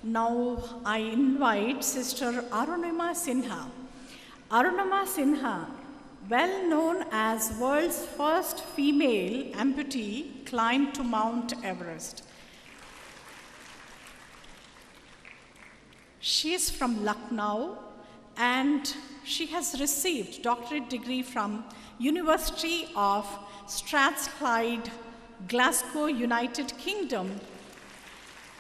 Now I invite Sister Arunima Sinha. Arunima Sinha, well known as world's first female amputee, climbed to Mount Everest. She is from Lucknow and she has received doctorate degree from University of Strathclyde, Glasgow, United Kingdom.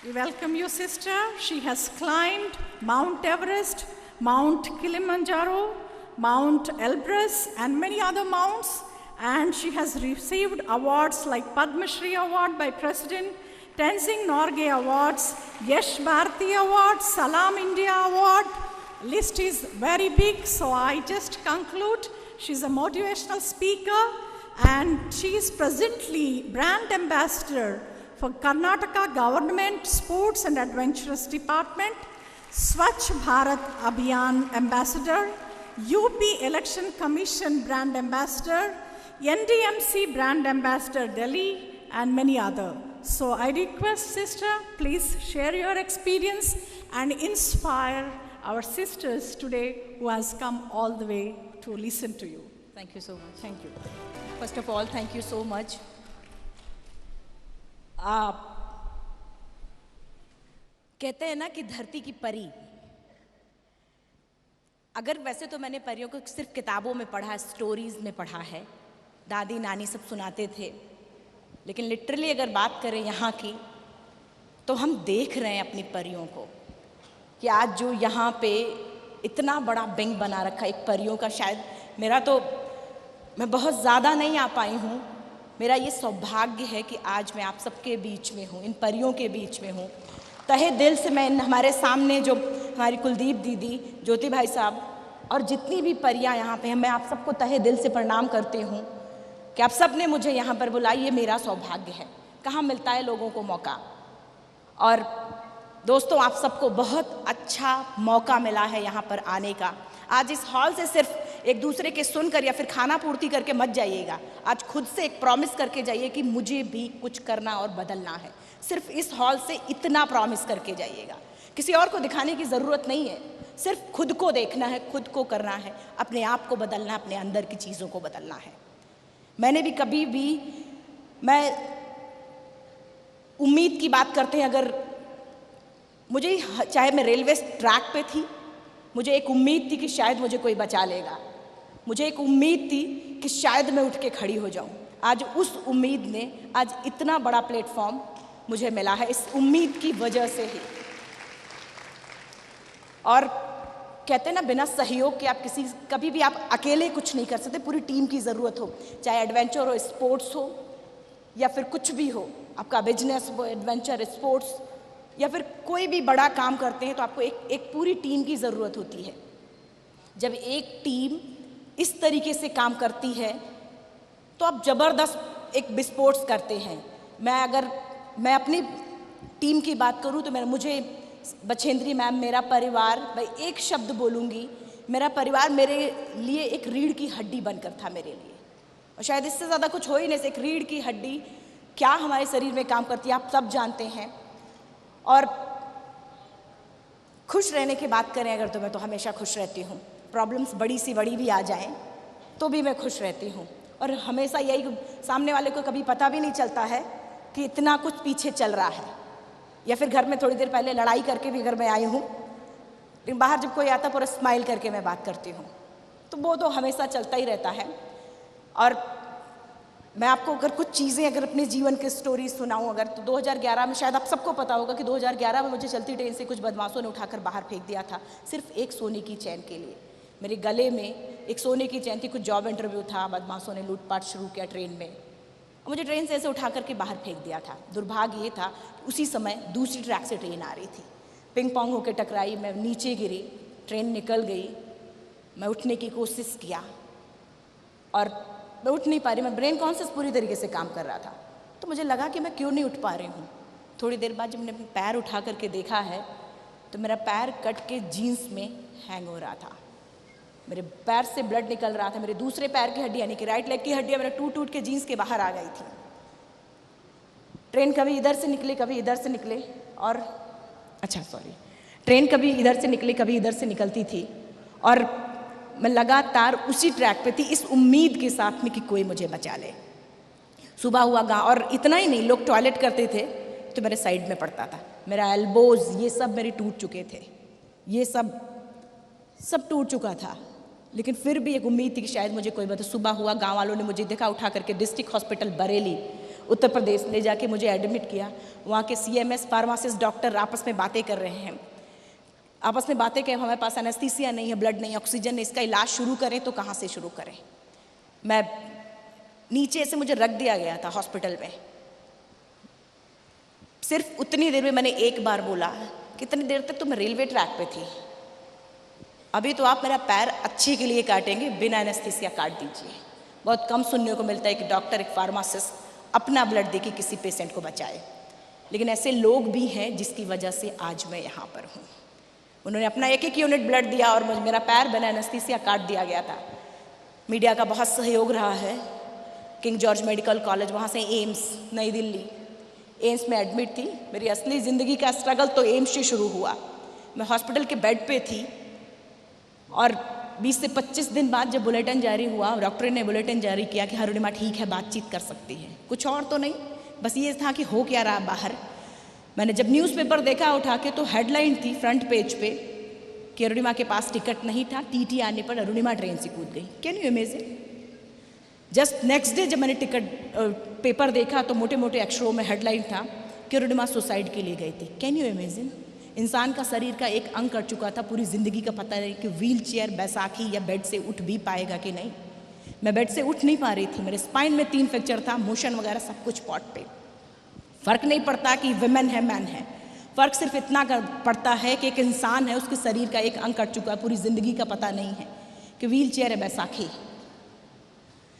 We welcome you, sister. She has climbed Mount Everest, Mount Kilimanjaro, Mount Elbrus, and many other mounts. And she has received awards like Padma Shri Award by President, Tenzing Norgay Awards, Yash Bharati Award, Salam India Award. List is very big, so I just conclude. She's a motivational speaker, and she is presently brand ambassador for Karnataka Government Sports and Adventurous Department, Swachh Bharat Abhiyan Ambassador, UP Election Commission Brand Ambassador, NDMC Brand Ambassador Delhi, and many other. So I request, sister, please share your experience and inspire our sisters today who has come all the way to listen to you. Thank you so much. Thank you. First of all, thank you so much. कहते हैं ना कि धरती की परी, अगर वैसे तो मैंने परियों को सिर्फ किताबों में पढ़ा, स्टोरीज में पढ़ा है, दादी नानी सब सुनाते थे, लेकिन लिटरली अगर बात करें यहाँ की, तो हम देख रहे हैं अपनी परियों को कि आज जो यहाँ पे इतना बड़ा विंग बना रखा एक परियों का, शायद मेरा तो मैं बहुत ज़्यादा नहीं आ पाई हूँ, मेरा ये सौभाग्य है कि आज मैं आप सबके बीच में हूँ, इन परियों के बीच में हूँ। तहे दिल से मैं हमारे सामने जो हमारी कुलदीप दीदी, ज्योति भाई साहब और जितनी भी परियां यहाँ पे हैं, मैं आप सबको तहे दिल से प्रणाम करती हूँ कि आप सब ने मुझे यहाँ पर बुलाई, ये मेरा सौभाग्य है। कहाँ मिलता है लोगों को मौका। और दोस्तों, आप सबको बहुत अच्छा मौका मिला है यहाँ पर आने का। आज इस हॉल से सिर्फ एक दूसरे के सुनकर या फिर खाना पूर्ति करके मत जाइएगा, आज खुद से एक प्रॉमिस करके जाइए कि मुझे भी कुछ करना और बदलना है। सिर्फ इस हॉल से इतना प्रॉमिस करके जाइएगा, किसी और को दिखाने की ज़रूरत नहीं है, सिर्फ खुद को देखना है, खुद को करना है, अपने आप को बदलना है, अपने अंदर की चीज़ों को बदलना है। मैंने भी कभी भी, मैं उम्मीद की बात करते हैं, अगर मुझे, चाहे मैं रेलवे ट्रैक पे थी, मुझे एक उम्मीद थी कि शायद मुझे कोई बचा लेगा, मुझे एक उम्मीद थी कि शायद मैं उठ के खड़ी हो जाऊं। आज उस उम्मीद ने आज इतना बड़ा प्लेटफॉर्म मुझे मिला है, इस उम्मीद की वजह से ही। और कहते हैं ना, बिना सहयोग के आप कभी भी आप अकेले कुछ नहीं कर सकते, पूरी टीम की ज़रूरत हो, चाहे एडवेंचर हो, स्पोर्ट्स हो या फिर कुछ भी हो, आपका बिजनेस हो, एडवेंचर, स्पोर्ट्स या फिर कोई भी बड़ा काम करते हैं, तो आपको एक पूरी टीम की ज़रूरत होती है। जब एक टीम इस तरीके से काम करती है तो आप ज़बरदस्त एक विस्फोट करते हैं। अगर मैं अपनी टीम की बात करूं तो मुझे बछेंद्री मैम, मेरा परिवार, मैं एक शब्द बोलूँगी, मेरा परिवार मेरे लिए एक रीढ़ की हड्डी बनकर था मेरे लिए, और शायद इससे ज़्यादा कुछ हो ही नहीं। एक रीढ़ की हड्डी क्या हमारे शरीर में काम करती है आप सब जानते हैं। और खुश रहने की बात करें अगर, तो मैं तो हमेशा खुश रहती हूँ, प्रॉब्लम्स बड़ी सी बड़ी भी आ जाएं तो भी मैं खुश रहती हूँ। और हमेशा यही, सामने वाले को कभी पता भी नहीं चलता है कि इतना कुछ पीछे चल रहा है, या फिर घर में थोड़ी देर पहले लड़ाई करके भी अगर मैं आई हूँ, लेकिन बाहर जब कोई आता पूरा स्माइल करके मैं बात करती हूँ, तो वो तो हमेशा चलता ही रहता है। और मैं आपको अगर कुछ चीज़ें, अगर अपने जीवन की स्टोरी सुनाऊं अगर, तो 2011 में, शायद आप सबको पता होगा कि 2011 में मुझे चलती ट्रेन से कुछ बदमाशों ने उठाकर बाहर फेंक दिया था, सिर्फ एक सोने की चैन के लिए। मेरे गले में एक सोने की चैन थी, कुछ जॉब इंटरव्यू था, बदमाशों ने लूटपाट शुरू किया ट्रेन में, और मुझे ट्रेन से ऐसे उठा करके बाहर फेंक दिया था। दुर्भाग्य ये था, उसी समय दूसरी ट्रैक से ट्रेन आ रही थी, पिंग पोंग होकर टकराई, मैं नीचे गिरी, ट्रेन निकल गई, मैं उठने की कोशिश किया और मैं उठ नहीं पा रही, मैं ब्रेन कॉन्शियस पूरी तरीके से काम कर रहा था, तो मुझे लगा कि मैं क्यों नहीं उठ पा रही हूँ। थोड़ी देर बाद जब मैंने अपना पैर उठा करके देखा है तो मेरा पैर कट के जीन्स में हैंग हो रहा था, मेरे पैर से ब्लड निकल रहा था, मेरे दूसरे पैर की हड्डी यानी कि राइट लेग की हड्डियाँ मेरे टूट के जीन्स के बाहर आ गई थी। ट्रेन कभी इधर से निकले कभी इधर से निकले और अच्छा सॉरी, ट्रेन कभी इधर से निकली कभी इधर से निकलती थी और मैं लगातार उसी ट्रैक पे थी, इस उम्मीद के साथ में कि कोई मुझे बचा ले। सुबह हुआ गाँव, और इतना ही नहीं, लोग टॉयलेट करते थे तो मेरे साइड में पड़ता था, मेरा एल्बोज ये सब मेरे टूट चुके थे, ये सब टूट चुका था, लेकिन फिर भी एक उम्मीद थी कि शायद मुझे कोई बता। सुबह हुआ, गांव वालों ने मुझे देखा, उठा करके डिस्ट्रिक्ट हॉस्पिटल बरेली उत्तर प्रदेश ले जाके मुझे एडमिट किया। वहाँ के CMS फार्मासिस्ट डॉक्टर आपस में बातें कर रहे हैं, आपस में बातें करें, हमारे पास एनेस्थीसिया नहीं है, ब्लड नहीं है, ऑक्सीजन नहीं, इसका इलाज शुरू करें तो कहाँ से शुरू करें। मैं नीचे से मुझे रख दिया गया था हॉस्पिटल में। सिर्फ उतनी देर में मैंने एक बार बोला, कितनी देर तक तो मैं रेलवे ट्रैक पे थी, अभी तो आप मेरा पैर अच्छे के लिए काटेंगे, बिना एनेस्थीसिया काट दीजिए। बहुत कम सुनने को मिलता है कि डॉक्टर, एक फार्मासिस्ट अपना ब्लड देके किसी पेशेंट को बचाए, लेकिन ऐसे लोग भी हैं जिसकी वजह से आज मैं यहाँ पर हूँ। उन्होंने अपना एक यूनिट ब्लड दिया और मेरा पैर बिना एनेस्थीसिया काट दिया गया था। मीडिया का बहुत सहयोग रहा है। किंग जॉर्ज मेडिकल कॉलेज, वहाँ से एम्स नई दिल्ली, एम्स में एडमिट थी। मेरी असली ज़िंदगी का स्ट्रगल तो एम्स से शुरू हुआ। मैं हॉस्पिटल के बेड पे थी और 20 से 25 दिन बाद जब बुलेटिन जारी हुआ, डॉक्टर ने बुलेटिन जारी किया कि अरुणिमा ठीक है, बातचीत कर सकती है। कुछ और तो नहीं, बस ये था कि हो क्या रहा बाहर। मैंने जब न्यूज़पेपर देखा उठा के, तो हेडलाइन थी फ्रंट पेज पे कि अरुणिमा के पास टिकट नहीं था, TT आने पर अरुणिमा ट्रेन से कूद गई। Can you imagine? Just next day जब मैंने पेपर देखा तो मोटे मोटे अक्षरों में हेडलाइन था कि अरुणिमा सुसाइड के लिए गई थी। Can you imagine? इंसान का शरीर का एक अंग कट चुका था, पूरी ज़िंदगी का पता नहीं कि व्हील चेयर, बैसाखी या बेड से उठ भी पाएगा कि नहीं। मैं बेड से उठ नहीं पा रही थी, मेरे स्पाइन में 3 फ्रैक्चर था, मोशन वगैरह सब कुछ स्पॉट पे। फ़र्क नहीं पड़ता कि वुमेन है मैन है, फ़र्क सिर्फ इतना पड़ता है कि एक इंसान है, उसके शरीर का एक अंग कट चुका है, पूरी ज़िंदगी का पता नहीं है कि व्हील चेयर है, बैसाखी।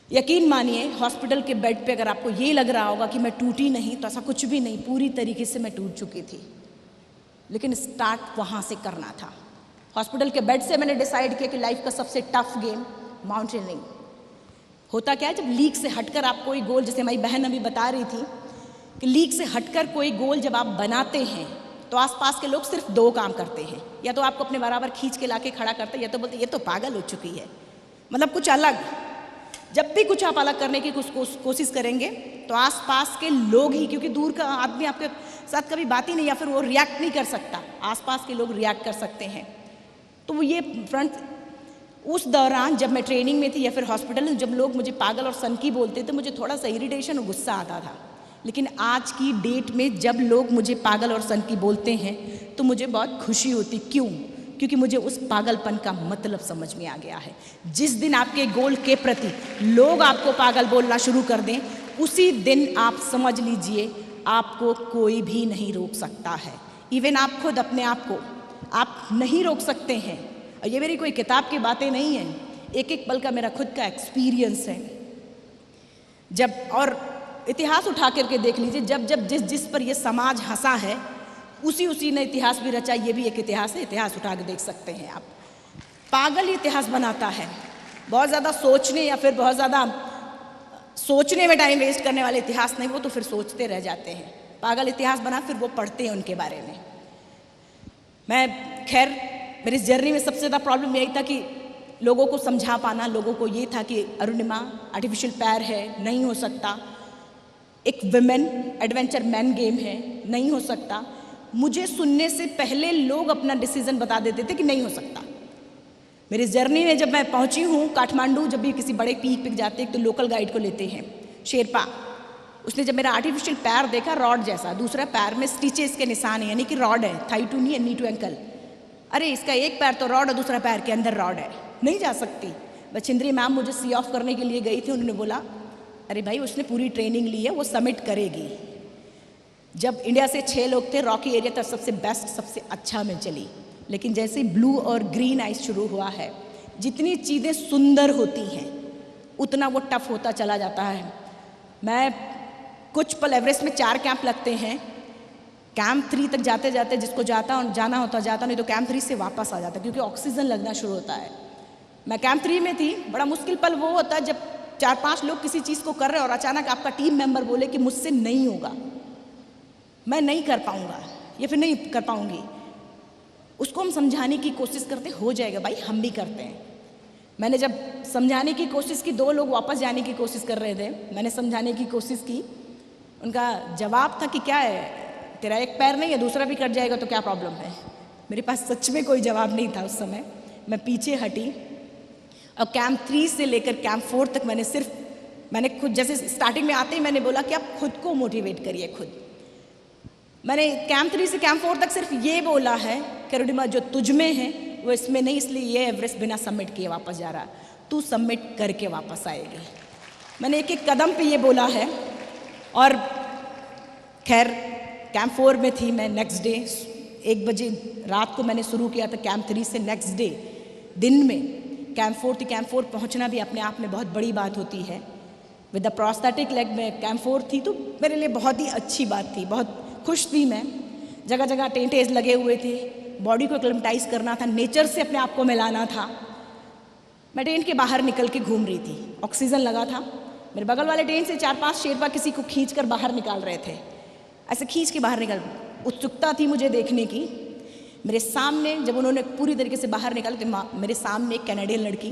यकीन मानिए, हॉस्पिटल के बेड पे अगर आपको ये लग रहा होगा कि मैं टूटी नहीं, तो ऐसा कुछ भी नहीं, पूरी तरीके से मैं टूट चुकी थी। लेकिन स्टार्ट वहाँ से करना था। हॉस्पिटल के बेड से मैंने डिसाइड किया कि लाइफ का सबसे टफ गेम माउंटेनिंग। होता क्या है, जब लीक से हटकर आप कोई गोल, जैसे हमारी बहन अभी बता रही थी कि लीक से हटकर कोई गोल जब आप बनाते हैं तो आसपास के लोग सिर्फ 2 काम करते हैं, या तो आपको अपने बराबर खींच के लाके खड़ा करते हैं, या तो बोलते ये तो पागल हो चुकी है, मतलब कुछ अलग। जब भी कुछ आप अलग करने की कोशिश करेंगे तो आसपास के लोग ही, क्योंकि दूर का आदमी आपके साथ कभी बात ही नहीं, या फिर वो रिएक्ट नहीं कर सकता, आसपास के लोग रिएक्ट कर सकते हैं। तो वो ये फ्रंट, उस दौरान जब मैं ट्रेनिंग में थी या फिर हॉस्पिटल में, जब लोग मुझे पागल और सनकी बोलते थे, मुझे थोड़ा सा इरिटेशन और गुस्सा आता था। लेकिन आज की डेट में जब लोग मुझे पागल और सनकी बोलते हैं तो मुझे बहुत खुशी होती। क्यों? क्योंकि मुझे उस पागलपन का मतलब समझ में आ गया है। जिस दिन आपके गोल के प्रति लोग आपको पागल बोलना शुरू कर दें, उसी दिन आप समझ लीजिए आपको कोई भी नहीं रोक सकता है। इवन आप खुद अपने आप को आप नहीं रोक सकते हैं। और ये मेरी कोई किताब की बातें नहीं हैं, एक एक पल का मेरा खुद का एक्सपीरियंस है। जब, और इतिहास उठा करके देख लीजिए, जब जब जिस पर ये समाज हंसा है, उसी ने इतिहास भी रचा। ये भी एक इतिहास है, इतिहास उठा के देख सकते हैं आप। पागल इतिहास बनाता है, बहुत ज़्यादा सोचने या फिर बहुत ज़्यादा सोचने में टाइम वेस्ट करने वाले इतिहास नहीं, वो तो फिर सोचते रह जाते हैं। पागल इतिहास बना, फिर वो पढ़ते हैं उनके बारे में। मैं खैर, मेरी जर्नी में सबसे ज़्यादा प्रॉब्लम यही था कि लोगों को समझा पाना। लोगों को ये था कि अरुणिमा आर्टिफिशियल पैर है, नहीं हो सकता, एक वुमेन एडवेंचर मैन गेम है, नहीं हो सकता। मुझे सुनने से पहले लोग अपना डिसीजन बता देते थे कि नहीं हो सकता। मेरी जर्नी में जब मैं पहुंची हूँ काठमांडू, जब भी किसी बड़े पीक पे जाते हैं तो लोकल गाइड को लेते हैं, शेरपा। उसने जब मेरा आर्टिफिशियल पैर देखा, रॉड जैसा, दूसरा पैर में स्टिचेस के निशान है, यानी कि रॉड है, thigh to knee and knee to ankle. अरे इसका एक पैर तो रॉड और दूसरा पैर के अंदर रॉड है, नहीं जा सकती। बछिंद्री मैम मुझे सी ऑफ करने के लिए गई थी, उन्होंने बोला अरे भाई उसने पूरी ट्रेनिंग ली है, वो सबमिट करेगी। जब इंडिया से 6 लोग थे, रॉकी एरिया तक सबसे बेस्ट, सबसे अच्छा में चली। लेकिन जैसे ब्लू और ग्रीन आइस शुरू हुआ है, जितनी चीज़ें सुंदर होती हैं उतना वो टफ होता चला जाता है। मैं कुछ पल, एवरेस्ट में 4 कैंप लगते हैं, कैंप 3 तक जाते जाते जिसको जाना होता जाता, नहीं तो कैंप 3 से वापस आ जाता, क्योंकि ऑक्सीजन लगना शुरू होता है। मैं कैंप 3 में थी। बड़ा मुश्किल पल वो होता है जब 4-5 लोग किसी चीज़ को कर रहे हैं और अचानक आपका टीम मेंबर बोले कि मुझसे नहीं होगा, मैं नहीं कर पाऊंगा या फिर नहीं कर पाऊंगी। उसको हम समझाने की कोशिश करते, हो जाएगा भाई, हम भी करते हैं। मैंने जब समझाने की कोशिश की, 2 लोग वापस जाने की कोशिश कर रहे थे, मैंने समझाने की कोशिश की, उनका जवाब था कि क्या है, तेरा एक पैर नहीं है, दूसरा भी कट जाएगा तो क्या प्रॉब्लम है। मेरे पास सच में कोई जवाब नहीं था उस समय। मैं पीछे हटी और कैंप 3 से लेकर कैंप 4 तक मैंने खुद, जैसे स्टार्टिंग में आते ही मैंने बोला कि आप खुद को मोटिवेट करिए खुद। मैंने कैंप 3 से कैंप 4 तक सिर्फ ये बोला है कि रुडिमा, जो तुझ में है वो इसमें नहीं, इसलिए ये एवरेस्ट बिना सबमिट किए वापस जा रहा, तू सबमिट करके वापस आएगी। मैंने एक एक कदम पे ये बोला है। और खैर कैंप 4 में थी मैं, नेक्स्ट डे 1 बजे रात को मैंने शुरू किया था कैंप 3 से, नेक्स्ट डे दिन में कैंप 4 थी। कैंप 4 पहुंचना भी अपने आप में बहुत बड़ी बात होती है। विद द प्रोस्थेटिक लेग में कैंप 4 थी, तो मेरे लिए बहुत ही अच्छी बात थी, बहुत खुश थी मैं। जगह जगह टेंटेज लगे हुए थे, बॉडी को एक्लेमेटाइज करना था, नेचर से अपने आप को मिलाना था। मैं टेंट के बाहर निकल के घूम रही थी, ऑक्सीजन लगा था। मेरे बगल वाले टेंट से 4-5 शेरपा किसी को खींच कर बाहर निकाल रहे थे, ऐसे खींच के बाहर निकल। उत्सुकता थी मुझे देखने की। मेरे सामने जब उन्होंने पूरी तरीके से बाहर निकाला तो मेरे सामने एक कैनेडियन लड़की,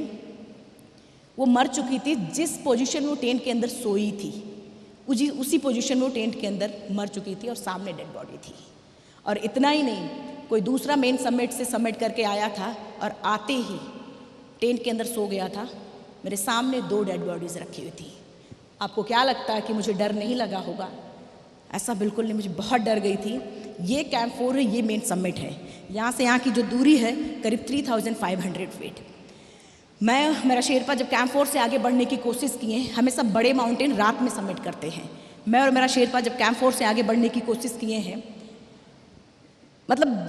वो मर चुकी थी। जिस पोजीशन में वो टेंट के अंदर सोई थी, उसी पोजीशन में वो टेंट के अंदर मर चुकी थी और सामने डेड बॉडी थी। और इतना ही नहीं, कोई दूसरा मेन समिट से सबमिट करके आया था और आते ही टेंट के अंदर सो गया था। मेरे सामने 2 डेड बॉडीज़ रखी हुई थी। आपको क्या लगता है कि मुझे डर नहीं लगा होगा? ऐसा बिल्कुल नहीं, मुझे बहुत डर गई थी। ये कैंप 4 है, ये मेन समिट है। यहाँ से यहाँ की जो दूरी है करीब 3500 फीट। मेरा शेरपा जब कैंप 4 से आगे बढ़ने की कोशिश किए, हमेशा बड़े माउंटेन रात में सबमिट करते हैं। मैं और मेरा शेरपा जब कैंप 4 से आगे बढ़ने की कोशिश किए हैं, मतलब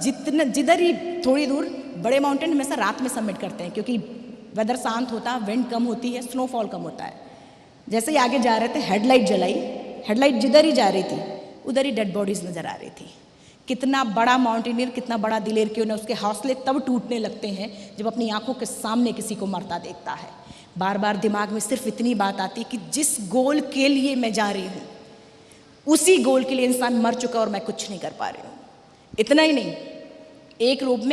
जिधर ही थोड़ी दूर बड़े माउंटेन हमेशा रात में सबमिट करते हैं, क्योंकि वेदर शांत होता, विंड कम होती है, स्नोफॉल कम होता है। जैसे ही आगे जा रहे थे, हेडलाइट जलाई, हेडलाइट जिधर ही जा रही थी उधर ही डेड बॉडीज़ नज़र आ रही थी। कितना बड़ा माउंटेनियर, कितना बड़ा दिलेर क्यों ना, उसके हौसले तब टूटने लगते हैं जब अपनी आंखों के सामने किसी को मरता देखता है। बार बार दिमाग में सिर्फ इतनी बात आती है कि जिस गोल के लिए मैं जा रही हूँ, उसी गोल के लिए इंसान मर चुका और मैं कुछ नहीं कर पा रही हूँ। इतना ही नहीं, एक ही रोप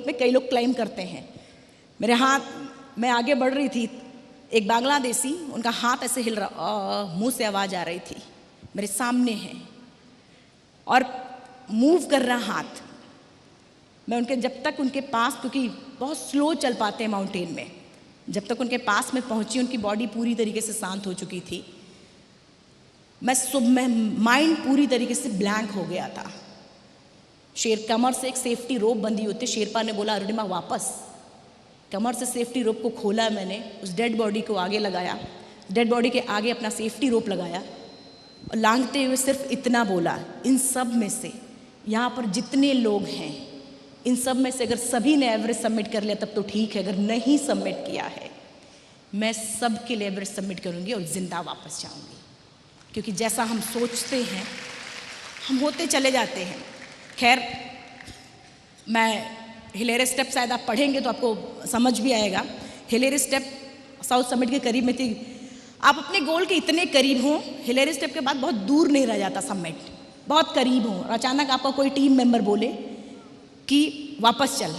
में कई लोग क्लाइम करते हैं। मेरे हाथ, मैं आगे बढ़ रही थी, एक बांग्लादेशी, उनका हाथ ऐसे हिल रहा, मुंह से आवाज़ आ रही थी, मेरे सामने है और मूव कर रहा हाथ। मैं जब तक उनके पास, क्योंकि बहुत स्लो चल पाते हैं माउंटेन में, जब तक उनके पास में पहुंची, उनकी बॉडी पूरी तरीके से शांत हो चुकी थी। मैं माइंड पूरी तरीके से ब्लैंक हो गया था। कमर से एक सेफ्टी रोप बंधी होती, शेरपा ने बोला अरुणिमा वापस। कमर से सेफ्टी रोप को खोला मैंने, उस डेड बॉडी को आगे लगाया, डेड बॉडी के आगे अपना सेफ्टी रोप लगाया और लांघते हुए सिर्फ इतना बोला, इन सब में से, यहाँ पर जितने लोग हैं, इन सब में से अगर सभी ने एवरेस्ट सबमिट कर लिया तब तो ठीक है, अगर नहीं सबमिट किया है, मैं सब के लिए एवरेस्ट सबमिट करूँगी और ज़िंदा वापस जाऊँगी। क्योंकि जैसा हम सोचते हैं हम होते चले जाते हैं। खैर, मैं हिलेरी स्टेप, शायद आप पढ़ेंगे तो आपको समझ भी आएगा। हिलेरी स्टेप साउथ समिट के करीब में थी। आप अपने गोल के इतने करीब हों, हिलेरी स्टेप के बाद बहुत दूर नहीं रह जाता समिट, बहुत करीब हों और अचानक आपका कोई टीम मेंबर बोले कि वापस चल,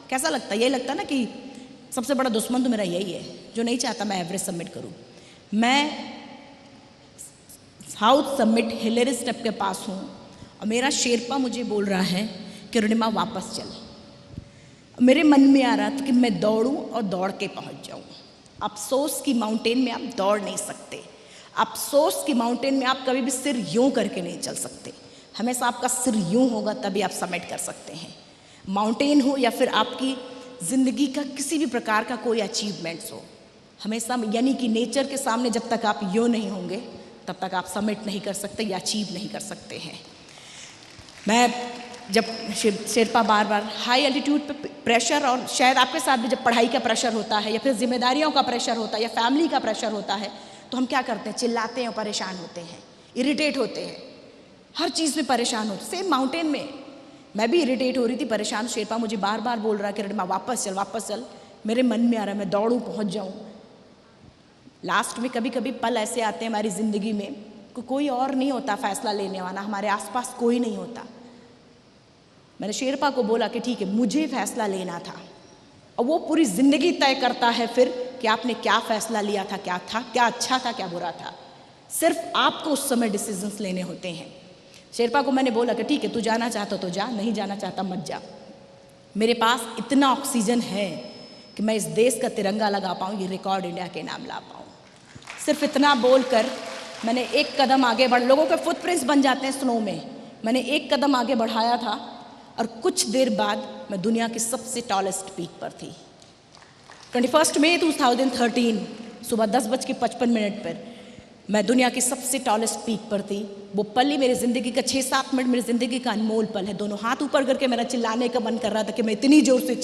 कैसा लगता है? यही लगता ना कि सबसे बड़ा दुश्मन तो मेरा यही है जो नहीं चाहता मैं एवरेस्ट सबमिट करूं। मैं साउथ समिट हिलेरी स्टेप के पास हूँ और मेरा शेरपा मुझे बोल रहा है कि रुनिमा वापस चल। मेरे मन में आ रहा था कि मैं दौड़ूं और दौड़ के पहुंच जाऊं। अफसोस की माउंटेन में आप दौड़ नहीं सकते, अफसोस की माउंटेन में आप कभी भी सिर यूं करके नहीं चल सकते। हमेशा आपका सिर यूं होगा तभी आप समिट कर सकते हैं। माउंटेन हो या फिर आपकी ज़िंदगी का किसी भी प्रकार का कोई अचीवमेंट्स हो, हमेशा, यानी कि नेचर के सामने जब तक आप यूं नहीं होंगे तब तक आप समिट नहीं कर सकते या अचीव नहीं कर सकते हैं। मैं जब शेरपा बार बार हाई एल्टीट्यूड पे प्रेशर, और शायद आपके साथ भी जब पढ़ाई का प्रेशर होता है या फिर जिम्मेदारियों का प्रेशर होता है या फैमिली का प्रेशर होता है, तो हम क्या करते हैं? चिल्लाते हैं और परेशान होते हैं, इरिटेट होते हैं, हर चीज़ में परेशान होते। सेम माउंटेन में मैं भी इरिटेट हो रही थी, परेशान। शेरपा मुझे बार बार बोल रहा है कि रुनिमा वापस चल, वापस चल। मेरे मन में आ रहा है मैं दौड़ूँ, पहुँच जाऊँ। लास्ट में कभी कभी पल ऐसे आते हैं हमारी ज़िंदगी में कि कोई और नहीं होता फैसला लेने वाला, हमारे आसपास कोई नहीं होता। मैंने शेरपा को बोला कि ठीक है, मुझे फैसला लेना था, और वो पूरी ज़िंदगी तय करता है फिर कि आपने क्या फ़ैसला लिया था, क्या अच्छा था, क्या बुरा था। सिर्फ आपको उस समय डिसीजंस लेने होते हैं। शेरपा को मैंने बोला कि ठीक है, तू जाना चाहता तो जा, नहीं जाना चाहता मत जा। मेरे पास इतना ऑक्सीजन है कि मैं इस देश का तिरंगा लगा पाऊँ, ये रिकॉर्ड इंडिया के नाम ला पाऊँ। सिर्फ इतना बोलकर मैंने एक कदम आगे बढ़, लोगों के फुटप्रिंट्स बन जाते हैं स्नो में, मैंने एक कदम आगे बढ़ाया था और कुछ देर बाद मैं दुनिया की सबसे टॉलेस्ट पीक पर थी। 21 मई 2013 सुबह 10:55 पर मैं दुनिया की सबसे टॉलेस्ट पीक पर थी। वो पल ही मेरी ज़िंदगी का 6-7 मिनट मेरी ज़िंदगी का अनमोल पल है। दोनों हाथ ऊपर करके मेरा चिल्लाने का मन कर रहा था कि मैं इतनी ज़ोर से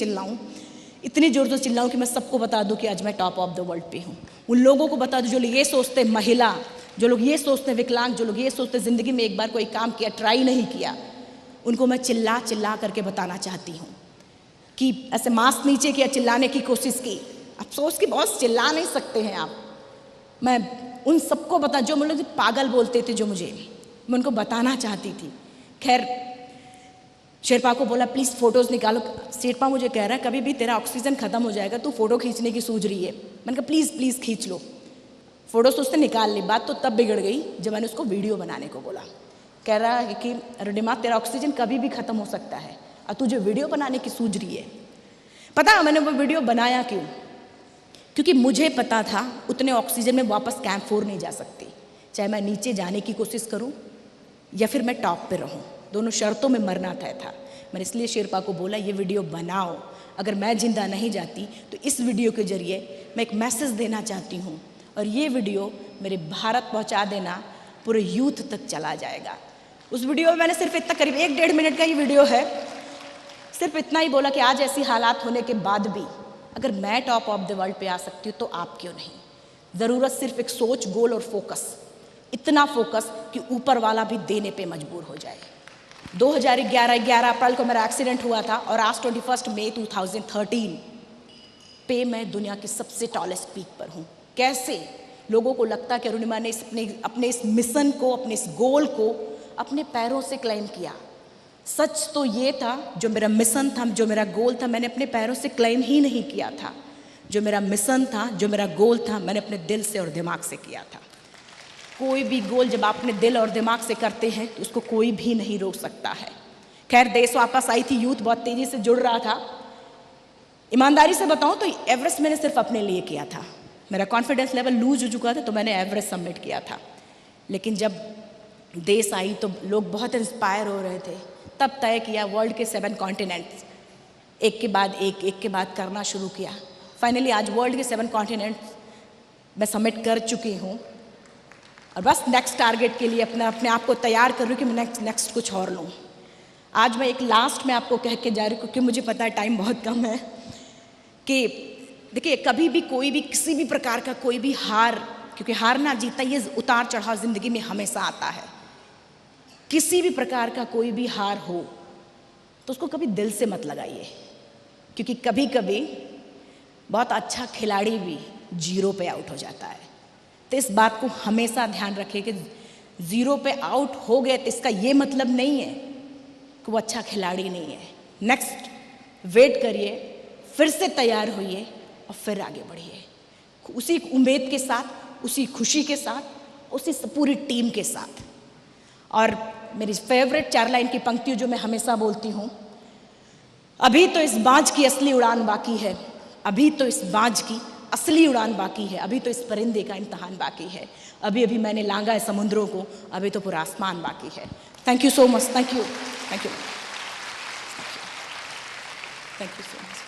चिल्लाऊं कि मैं सबको बता दूं कि आज मैं टॉप ऑफ द वर्ल्ड पे हूं। उन लोगों को बता दूं जो लोग ये सोचते महिला, जो लोग ये सोचते विकलांग, जो लोग ये सोचते ज़िंदगी में एक बार कोई काम किया, ट्राई नहीं किया, उनको मैं चिल्ला करके बताना चाहती हूँ कि ऐसे मास्क नीचे किया, चिल्लाने की कोशिश की, अफसोस की बहुत चिल्ला नहीं सकते हैं आप। मैं उन सबको बता, जो मुझे पागल बोलते थे, जो मैं उनको बताना चाहती थी। खैर शेरपा को बोला प्लीज़ फ़ोटोज़ निकालो। शेरपा मुझे कह रहा है कभी भी तेरा ऑक्सीजन ख़त्म हो जाएगा, तू फ़ोटो खींचने की सूझ रही है। मैंने कहा प्लीज़ खींच लो फ़ोटोज़। तो उसने निकाल ली। बात तो तब बिगड़ गई जब मैंने उसको वीडियो बनाने को बोला। कह रहा है कि रिडिमा तेरा ऑक्सीजन कभी भी ख़त्म हो सकता है और तुझे वीडियो बनाने की सूझ रही है। पता मैंने वो वीडियो बनाया क्यों? क्योंकि मुझे पता था उतने ऑक्सीजन में वापस कैंप 4 नहीं जा सकती, चाहे मैं नीचे जाने की कोशिश करूं या फिर मैं टॉप पे रहूं, दोनों शर्तों में मरना तय था। मैंने इसलिए शेरपा को बोला ये वीडियो बनाओ, अगर मैं जिंदा नहीं जाती तो इस वीडियो के जरिए मैं एक मैसेज देना चाहती हूँ और ये वीडियो मेरे भारत पहुँचा देना, पूरे यूथ तक चला जाएगा। उस वीडियो में मैंने सिर्फ इतना, करीब 1-1.5 मिनट का ये वीडियो है, सिर्फ इतना ही बोला कि आज ऐसी हालात होने के बाद भी अगर मैं टॉप ऑफ द वर्ल्ड पे आ सकती हूँ तो आप क्यों नहीं। ज़रूरत सिर्फ एक सोच, गोल और फोकस, इतना फोकस कि ऊपर वाला भी देने पे मजबूर हो जाए। 2011 अप्रैल को मेरा एक्सीडेंट हुआ था और आज 21 मई 2013 पे मैं दुनिया की सबसे टॉलेस्ट पीक पर हूँ। कैसे लोगों को लगता कि अरुणिमा ने अपने इस मिशन को, अपने इस गोल को अपने पैरों से क्लेम किया। सच तो ये था, जो मेरा मिशन था, जो मेरा गोल था, मैंने अपने पैरों से क्लेम ही नहीं किया था। जो मेरा मिशन था, जो मेरा गोल था, मैंने अपने दिल से और दिमाग से किया था। कोई भी गोल जब आप अपने दिल और दिमाग से करते हैं तो उसको कोई भी नहीं रोक सकता है। खैर देश वापस आई थी, यूथ बहुत तेज़ी से जुड़ रहा था। ईमानदारी से बताऊं तो एवरेस्ट मैंने सिर्फ अपने लिए किया था। मेरा कॉन्फिडेंस लेवल लूज हो चुका था तो मैंने एवरेस्ट सबमिट किया था। लेकिन जब देश आई तो लोग बहुत इंस्पायर हो रहे थे। तब तय किया वर्ल्ड के 7 कॉन्टिनेंट्स एक के बाद करना शुरू किया। फाइनली आज वर्ल्ड के 7 कॉन्टिनेंट्स मैं सबमिट कर चुकी हूँ और बस नेक्स्ट टारगेट के लिए अपने आप को तैयार कर रही हूँ कि मैं नेक्स्ट कुछ और लूँ। आज मैं एक लास्ट में आपको कह के जा रही हूँ, क्योंकि मुझे पता है टाइम बहुत कम है, कि देखिए कभी भी कोई भी किसी भी प्रकार का कोई भी हार, क्योंकि हारना जीतना ये उतार चढ़ाव ज़िंदगी में हमेशा आता है। किसी भी प्रकार का कोई भी हार हो तो उसको कभी दिल से मत लगाइए, क्योंकि कभी कभी बहुत अच्छा खिलाड़ी भी 0 पे आउट हो जाता है। तो इस बात को हमेशा ध्यान रखिए कि 0 पे आउट हो गए तो इसका ये मतलब नहीं है कि वो अच्छा खिलाड़ी नहीं है। नेक्स्ट वेट करिए, फिर से तैयार होइए और फिर आगे बढ़िए, उसी उम्मीद के साथ, उसी खुशी के साथ, उसी पूरी टीम के साथ। और मेरी फेवरेट 4 लाइन की पंक्ति जो मैं हमेशा बोलती हूँ, अभी तो इस बाज की असली उड़ान बाकी है, अभी तो इस बाज की असली उड़ान बाकी है, अभी तो इस परिंदे का इम्तहान बाकी है, अभी अभी मैंने लांगा है समुद्रों को, अभी तो पूरा आसमान बाकी है। Thank you so much, thank you so much.